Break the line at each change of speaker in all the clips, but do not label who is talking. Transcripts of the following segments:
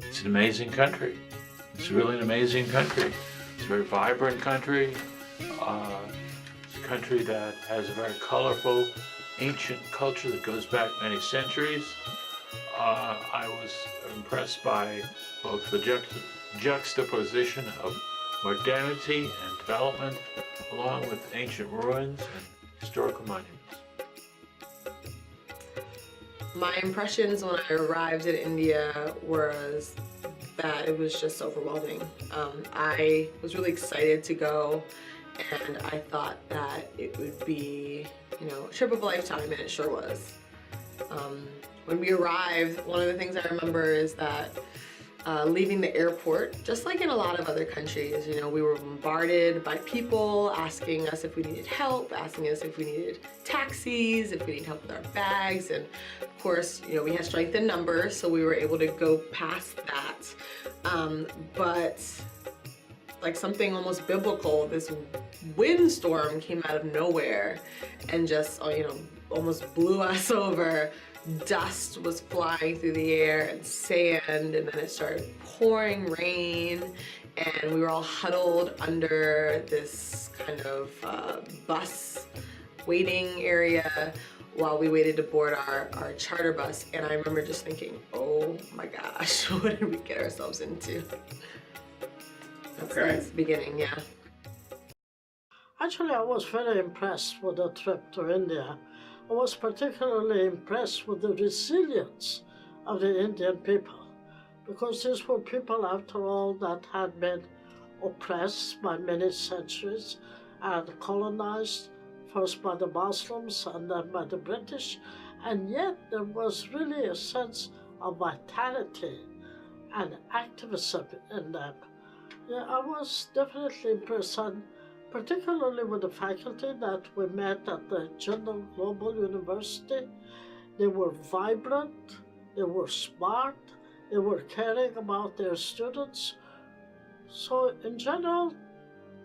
It's an amazing country. It's really an amazing country. It's a very vibrant country. It's a country that has a very colorful, ancient culture that goes back many centuries. I was impressed by both the juxtaposition of modernity and development, along with ancient ruins and historical monuments.
My impressions when I arrived in India was that it was just overwhelming. I was really excited to go, and I thought that it would be, a trip of a lifetime, and it sure was. When we arrived, one of the things I remember is that leaving the airport, just like in a lot of other countries, we were bombarded by people asking us if we needed help, asking us if we needed taxis, if we needed help with our bags, and of course, we had strength in numbers, so we were able to go past that. But like something almost biblical, this windstorm came out of nowhere and just, almost blew us over. Dust was flying through the air and sand, and then it started pouring rain, and we were all huddled under this kind of bus waiting area while we waited to board our charter bus. And I remember just thinking, oh my gosh, what did we get ourselves into? That's the beginning, yeah.
Actually, I was very impressed with the trip to India. I was particularly impressed with the resilience of the Indian people, because these were people, after all, that had been oppressed by many centuries and colonized first by the Muslims and then by the British, and yet there was really a sense of vitality and activism in them. Yeah, I was definitely impressed, and particularly with the faculty that we met at the Jindal Global University. They were vibrant, they were smart, they were caring about their students. So in general,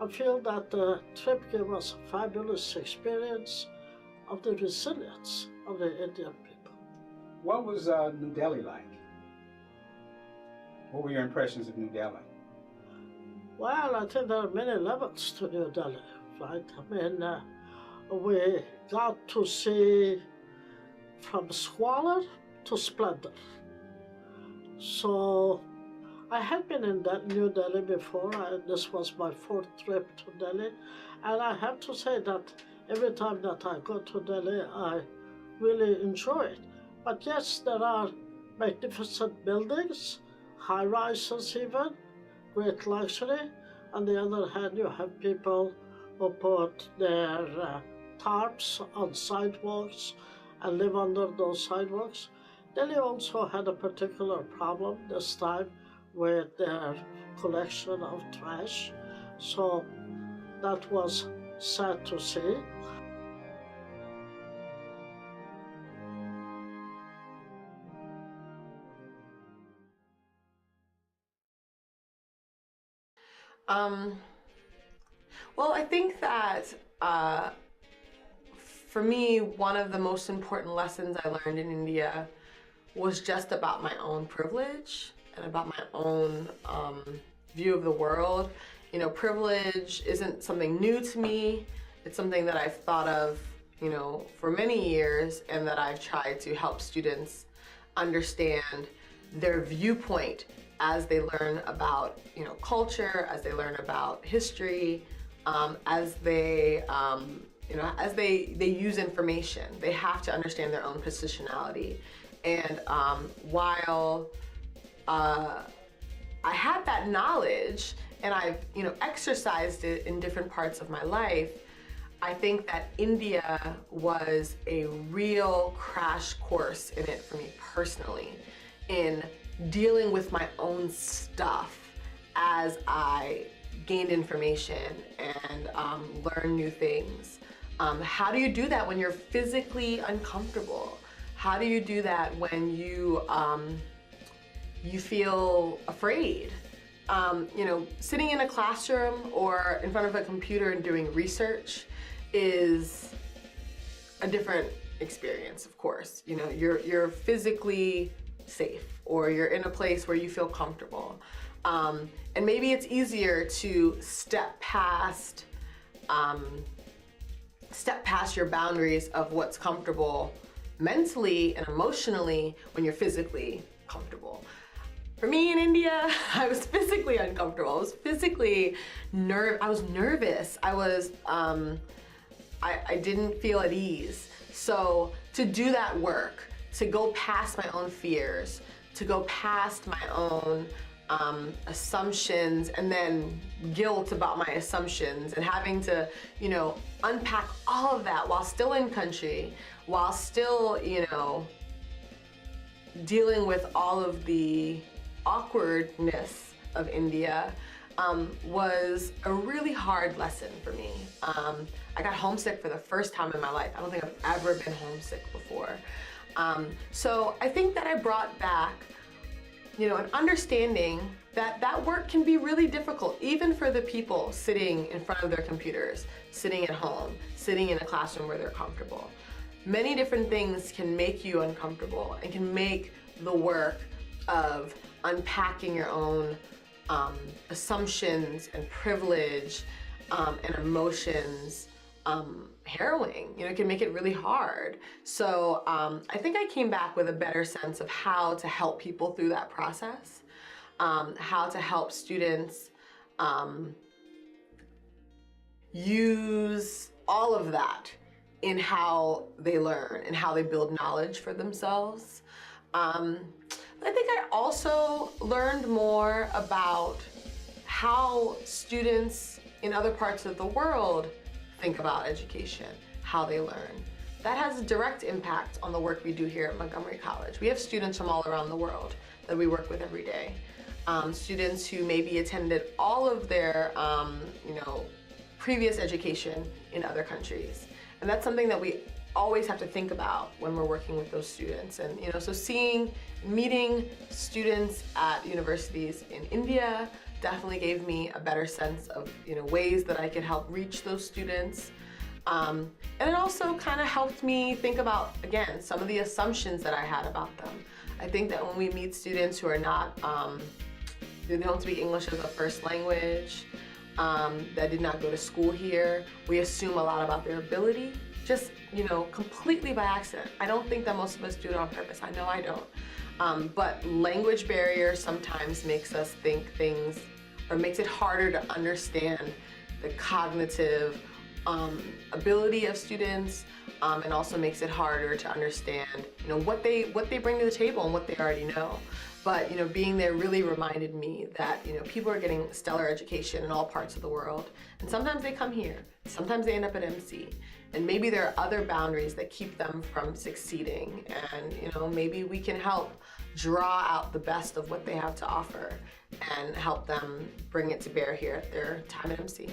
I feel that the trip gave us a fabulous experience of the resilience of the Indian people.
What was New Delhi like? What were your impressions of New Delhi?
Well, I think there are many levels to New Delhi, right? I mean, we got to see from squalor to splendor. So I had been in New Delhi before. This was my fourth trip to Delhi. And I have to say that every time that I go to Delhi, I really enjoy it. But yes, there are magnificent buildings, high-rises even, great luxury. On the other hand, you have people who put their tarps on sidewalks and live under those sidewalks. Delhi also had a particular problem this time with their collection of trash. So that was sad to see.
Well, I think that for me, one of the most important lessons I learned in India was just about my own privilege and about my own view of the world. Privilege isn't something new to me. It's something that I've thought of, for many years, and that I've tried to help students understand their viewpoint as they learn about, culture, as they learn about history, as they, as they use information. They have to understand their own positionality. And while I had that knowledge and I've, exercised it in different parts of my life, I think that India was a real crash course in it for me personally, in dealing with my own stuff as I gained information and learned new things. How do you do that when you're physically uncomfortable? How do you do that when you feel afraid? Sitting in a classroom or in front of a computer and doing research is a different experience, of course. You're physically safe. or you're in a place where you feel comfortable. And maybe it's easier to step past your boundaries of what's comfortable mentally and emotionally when you're physically comfortable. For me in India, I was physically uncomfortable. I was physically I was nervous. I didn't feel at ease. So to do that work, to go past my own fears, to go past my own assumptions and then guilt about my assumptions and having to, unpack all of that while still in country, while still, dealing with all of the awkwardness of India, was a really hard lesson for me. I got homesick for the first time in my life. I don't think I've ever been homesick before. So I think that I brought back, an understanding that that work can be really difficult, even for the people sitting in front of their computers, sitting at home, sitting in a classroom where they're comfortable. Many different things can make you uncomfortable and can make the work of unpacking your own assumptions and privilege and emotions harrowing. It can make it really hard. So I think I came back with a better sense of how to help people through that process, how to help students use all of that in how they learn and how they build knowledge for themselves. I think I also learned more about how students in other parts of the world think about education, how they learn. That has a direct impact on the work we do here at Montgomery College. We have students from all around the world that we work with every day. Students who maybe attended all of their, previous education in other countries. And that's something that we always have to think about when we're working with those students. And, so meeting students at universities in India definitely gave me a better sense of, ways that I could help reach those students. And it also kind of helped me think about, again, some of the assumptions that I had about them. I think that when we meet students who are not, they don't speak English as a first language, that did not go to school here, we assume a lot about their ability, just, completely by accident. I don't think that most of us do it on purpose. I know I don't. But language barrier sometimes makes us think things, or makes it harder to understand the cognitive ability of students, and also makes it harder to understand, what they bring to the table and what they already know. But, being there really reminded me that, people are getting stellar education in all parts of the world. And sometimes they come here, sometimes they end up at MC. And maybe there are other boundaries that keep them from succeeding. And, maybe we can help draw out the best of what they have to offer and help them bring it to bear here at their time at MC.